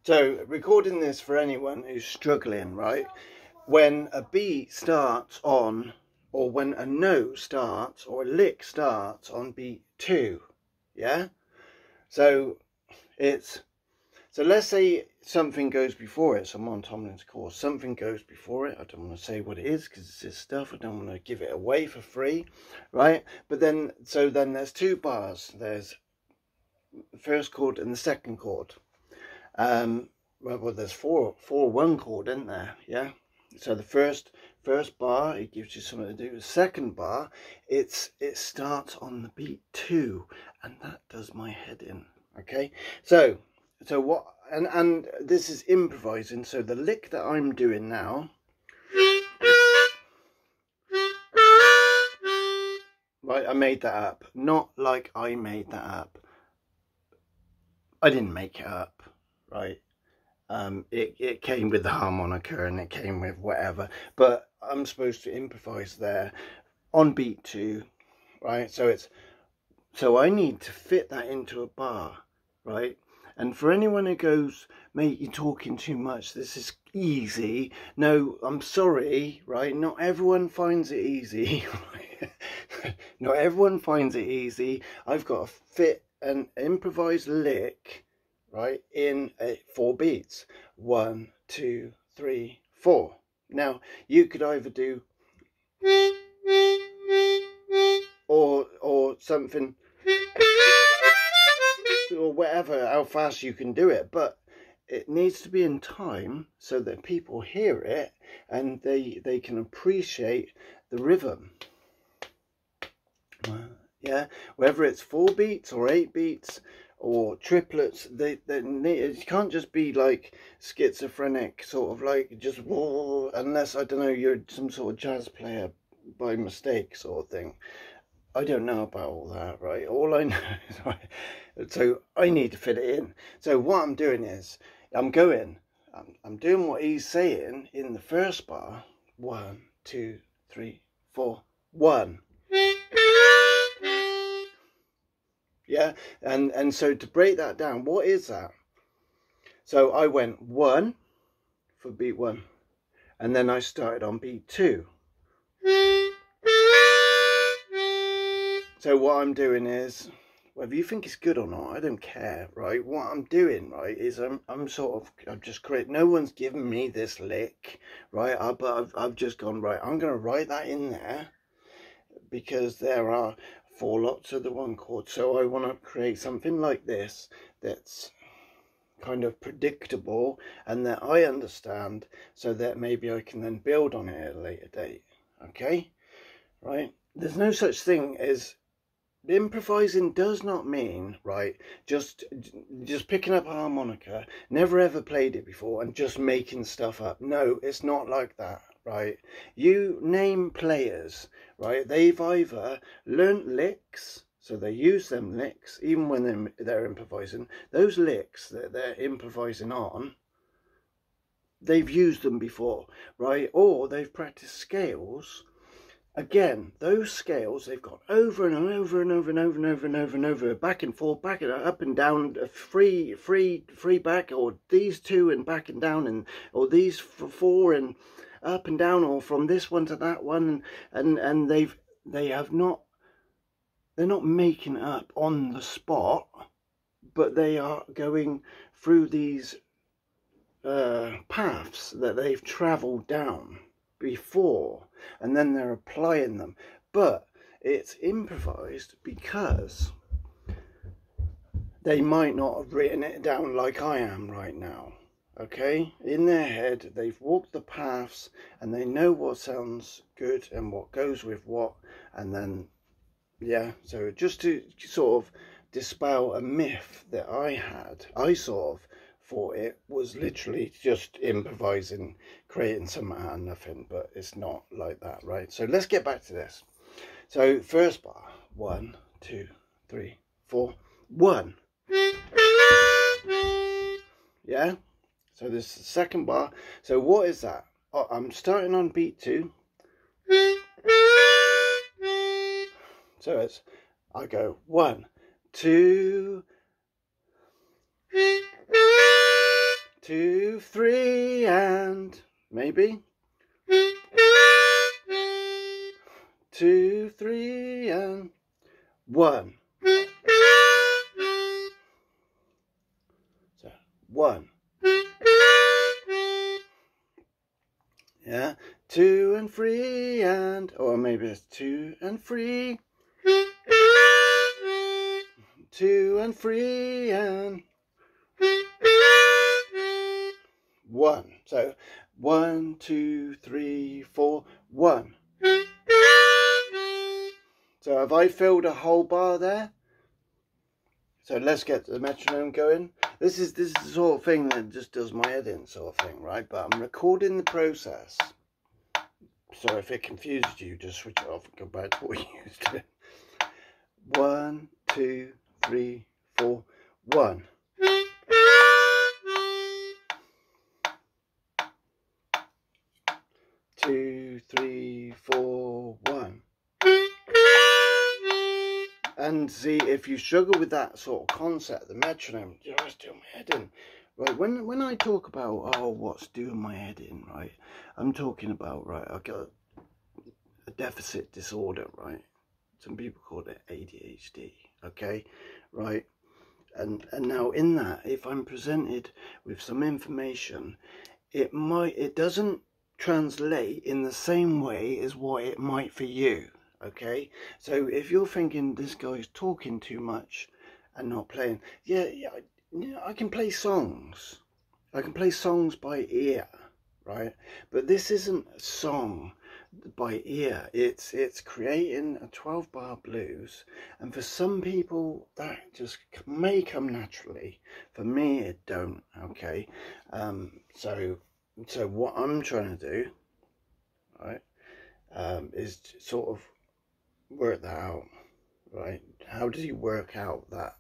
So recording this for anyone who's struggling, right? When a beat starts on, or when a note starts, or a lick starts on beat 2, yeah? So let's say something goes before it. So I'm on Tomlin's course, something goes before it. I don't want to say what it is because it's his stuff. I don't want to give it away for free, right? But then, so then there's 2 bars. There's the first chord and the second chord. Well, there's four 1 chord, isn't there? Yeah. So the first bar, it gives you something to do. The second bar, it starts on the beat 2, and that does my head in. Okay. So what? And this is improvising. So the lick that I'm doing now, right? I made that up. Not like I made that up. I didn't make it up, right? It came with the harmonica and it came with whatever, but I'm supposed to improvise there on beat 2, right? So I need to fit that into a bar, right? And for anyone who goes, mate, you're talking too much, this is easy. No, I'm sorry, right? Not everyone finds it easy. Not everyone finds it easy. I've got to fit an improvised lick, right, in 4 beats. 1, 2, 3, 4. Now you could either do or something, or whatever, how fast you can do it, but it needs to be in time so that people hear it and they can appreciate the rhythm. Yeah, whether it's 4 beats or 8 beats or triplets, it can't just be like schizophrenic, sort of like just whoa, unless, I don't know, you're some sort of jazz player by mistake sort of thing. I don't know about all that, right? All I know is, right, so I need to fit it in. So what I'm doing is I'm doing what he's saying in the first bar. 1, 2, 3, 4, 1. Yeah, and so to break that down, what is that? So I went 1 for beat 1, and then I started on beat 2. So what I'm doing is, whether you think it's good or not, I don't care, right? What I'm doing, right, is I've just created, no one's given me this lick, right? But I've just gone, right, I'm going to write that in there because there are 4 lots of the 1 chord. So I want to create something like this that's kind of predictable and that I understand, so that maybe I can then build on it at a later date. Okay, right? There's no such thing as improvising. Does not mean, right, just picking up a harmonica, never ever played it before, and just making stuff up. No, it's not like that, right? You name players, right? They've either learnt licks, so they use them licks even when they're improvising. Those licks that they're improvising on, they've used them before, right? Or they've practiced scales. Again, those scales they've got over and over and over and over and over and over and over, back and forth, back and up and down, free back, or these 2 and back and down, and or these 4 and up and down, or from this one to that one, and they're not making it up on the spot, but they are going through these paths that they've travelled down before, and then they're applying them. But it's improvised because they might not have written it down like I am right now. Okay, in their head they've walked the paths and they know what sounds good and what goes with what, and then yeah, so just to sort of dispel a myth that I had, I sort of thought it was literally just improvising, creating something out of nothing, but it's not like that, right? So let's get back to this. So first bar, 1, 2, 3, 4, 1. Yeah, so this is the second bar. So what is that? Oh, I'm starting on beat 2. So it's, I go 1, 2, 2, 3, and maybe 2, 3, and 1. So 1. Yeah, 2 and 3 and, or maybe it's 2 and 3. 2 and 3 and 1. So 1, 2, 3, 4, 1. So have I filled a whole bar there? So let's get the metronome going. This is the sort of thing that just does my head in, sort of thing, right? But I'm recording the process. So if it confuses you, just switch it off and go back to what you used to. 1, 2, 3, 4, 1. 2, 3, 4, 1. And see, if you struggle with that sort of concept, the metronome, you know, it's doing my head in. Right, when I talk about, oh, what's doing my head in, right, I'm talking about, right, I've got a deficit disorder, right? Some people call it ADHD, okay, right? And now in that, if I'm presented with some information, it doesn't translate in the same way as what it might for you. Okay, so if you're thinking this guy's talking too much and not playing, yeah, I can play songs. I can play songs by ear, right? But this isn't a song by ear. It's creating a 12-bar blues, and for some people that just may come naturally. For me, it don't. Okay, so what I'm trying to do, right, is sort of work that out, right? How does he work out that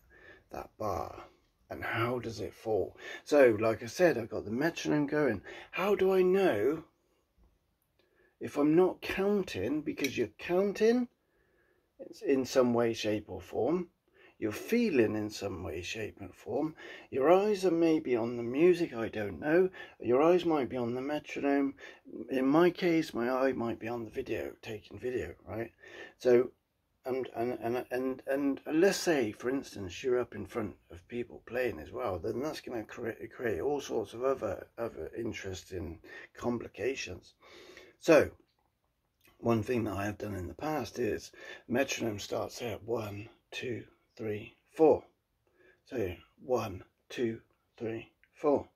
bar, and how does it fall? So like I said, I've got the metronome going. How do I know if I'm not counting? Because you're counting in some way, shape or form. You're feeling in some way, shape and form. Your eyes are maybe on the music, I don't know. Your eyes might be on the metronome. In my case, my eye might be on the video, taking video, right? So, and let's say, for instance, you're up in front of people playing as well, then that's going to create all sorts of other interesting complications. So, one thing that I have done in the past is metronome starts at 1, 2, 3, 4. So 1, 2, 3, 4.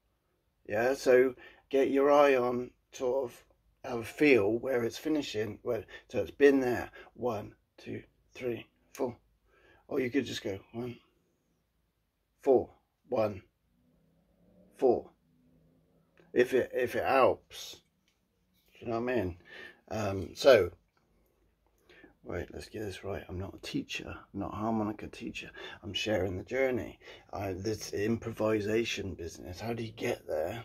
Yeah, so get your eye on, sort of have a feel where it's finishing. So it's been there. 1, 2, 3, 4. Or you could just go 1, 4, 1, 4. If it helps, you know what I mean? So. Right, let's get this right. I'm not a teacher, I'm not a harmonica teacher. I'm sharing the journey. This improvisation business. How do you get there?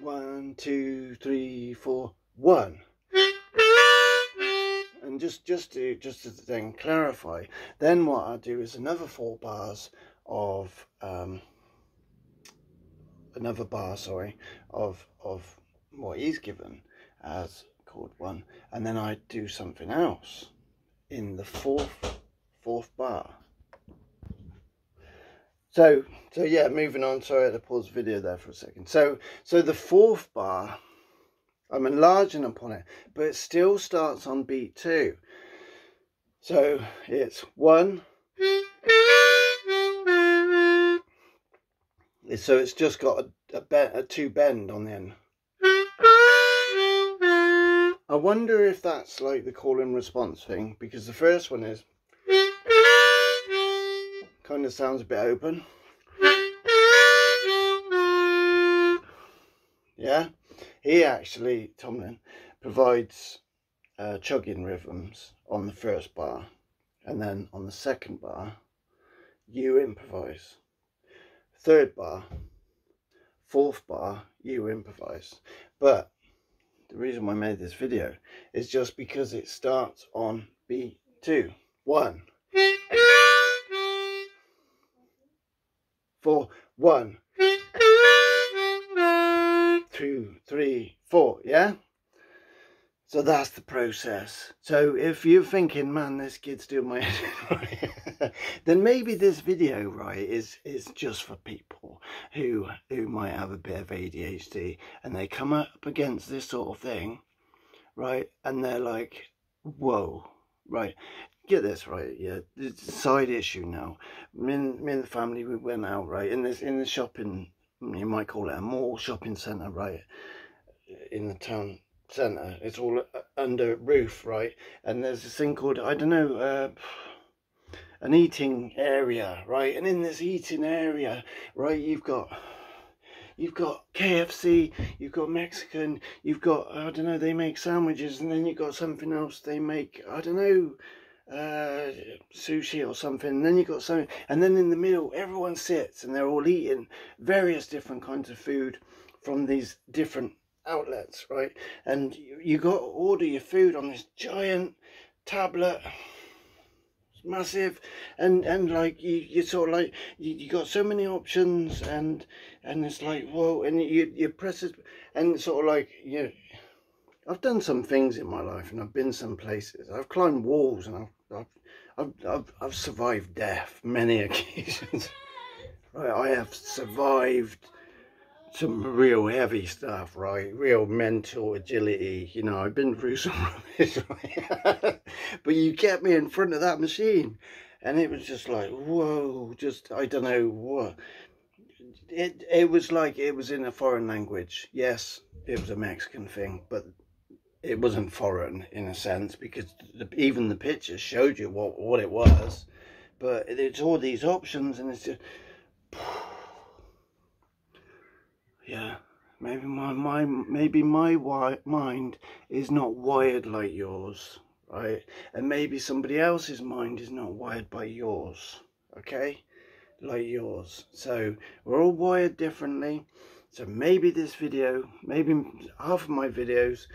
1, 2, 3, 4, 1. And just to then clarify, then what I do is another 4 bars of another bar, sorry, of what he's given as chord 1, and then I do something else in the fourth bar. So yeah, moving on. Sorry, I had to pause the video there for a second. So the 4th bar, I'm enlarging upon it, but it still starts on beat 2. So it's 1. So it's just got a 2 bend on the end. I wonder if that's like the call and response thing, because the first one is kind of sounds a bit open. Yeah, he actually, Tomlin, provides chugging rhythms on the 1st bar, and then on the 2nd bar you improvise. 3rd bar, 4th bar you improvise. But the reason why I made this video is just because it starts on beat 2. 1, 4. 1, 2, 3, 4. Yeah. So that's the process. So if you're thinking, man, this kid's doing my head, then maybe this video, right, is just for people who might have a bit of ADHD and they come up against this sort of thing, right, and they're like, whoa, right, get this, right, yeah, it's a side issue now. Me and the family, we went out, right, in the shopping, you might call it a mall shopping centre, right, in the town centre. It's all under roof, right, and there's this thing called, I don't know, an eating area, right, and in this eating area, right, you've got KFC, you've got Mexican, you've got, I don't know, they make sandwiches, and then you've got something else they make, I don't know, sushi or something, and then you've got something, and then in the middle everyone sits and they're all eating various different kinds of food from these different outlets, right, and you got to order your food on this giant tablet. It's massive, and like you sort of like you got so many options, and it's like, whoa, and you press it, and sort of like, I've done some things in my life, and I've been some places, I've climbed walls, and I've survived death many occasions. Right, I have survived some real heavy stuff, right, real mental agility, I've been through some rubbish, right? But you kept me in front of that machine, and it was just like, whoa, just, I don't know what, it was like, it was in a foreign language. Yes, it was a Mexican thing, but it wasn't foreign in a sense, because even the pictures showed you what it was, but it's all these options, and it's just, yeah, maybe my mind is not wired like yours, right? And maybe somebody else's mind is not wired by yours, okay? Like yours. So we're all wired differently. So maybe this video, maybe half of my videos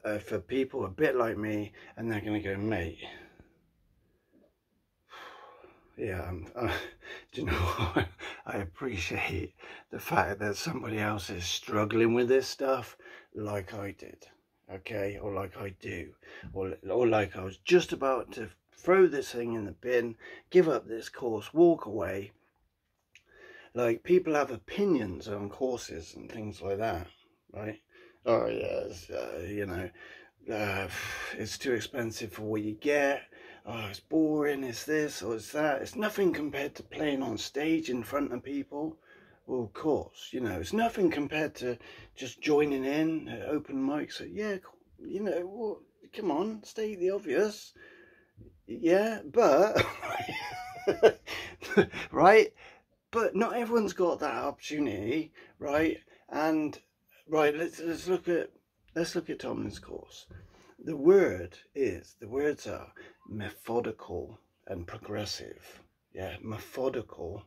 are for people a bit like me, and they're going to go, mate, yeah, do you know what? I appreciate the fact that somebody else is struggling with this stuff like I did, okay, or like I do, or like I was just about to throw this thing in the bin, give up this course, walk away. Like, people have opinions on courses and things like that, right? Oh yes, it's too expensive for what you get. Oh, it's boring, it's this or it's that. It's nothing compared to playing on stage in front of people. Well, of course, it's nothing compared to just joining in at open mics. Yeah, well, come on, state the obvious. Yeah, but, right? But not everyone's got that opportunity, right? And, right, let's look at Tomlin's course. The words are methodical and progressive. Yeah, methodical.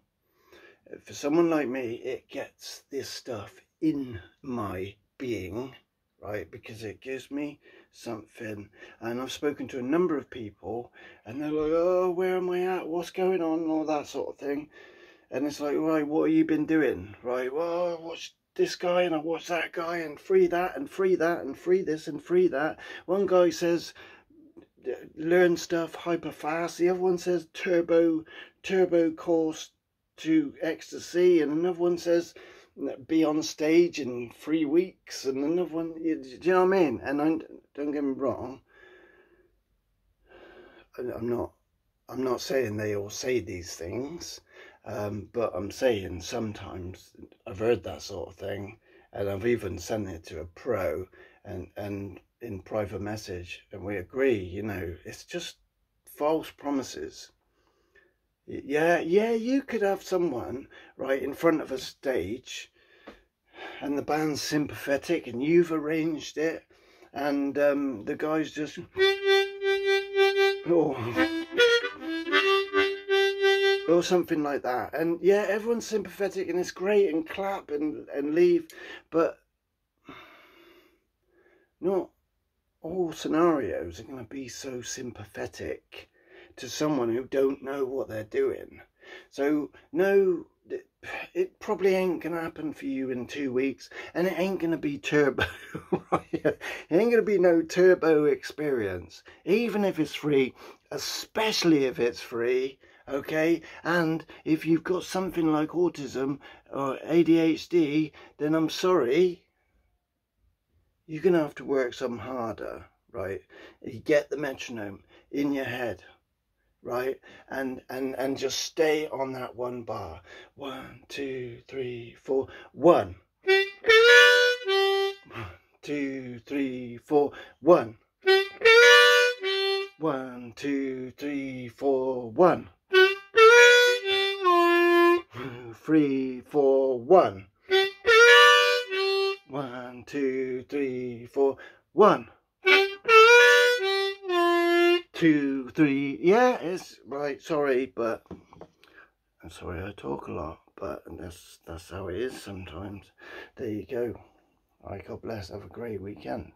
For someone like me, it gets this stuff in my being, right? Because it gives me something. And I've spoken to a number of people, and they're like, oh, where am I at? What's going on? And all that sort of thing. And it's like, right, what have you been doing? Right, well, I watched this guy and I watched that guy, and free that and free that and free this and free that. One guy says learn stuff hyper fast. The other one says turbo course to ecstasy, and another one says be on stage in 3 weeks, and another one, do you know what I mean? And don't get me wrong, I'm not saying they all say these things. But I'm saying sometimes I've heard that sort of thing, and I've even sent it to a pro and in private message, and we agree, it's just false promises. Yeah, you could have someone right in front of a stage, and the band's sympathetic, and you've arranged it, and the guy's just, or something like that, and yeah, everyone's sympathetic and it's great, and clap and leave, but not all scenarios are going to be so sympathetic to someone who don't know what they're doing. So no it probably ain't gonna happen for you in 2 weeks, and it ain't gonna be turbo. Right? It ain't gonna be no turbo experience, even if it's free, especially if it's free. Okay, and if you've got something like autism or ADHD, then I'm sorry, you're gonna have to work some harder, right? You get the metronome in your head, right, and just stay on that one bar. 1, 2, 3, 4. 1, 2, 3, 4. 1, 1, 2, 3, 4. 1, 3, 4. 1, 1, 2, 3, 4. 1, 2, 3. Yeah, it's right. Sorry, but I'm sorry I talk a lot, but that's how it is sometimes. There you go. All right, God bless. Have a great weekend.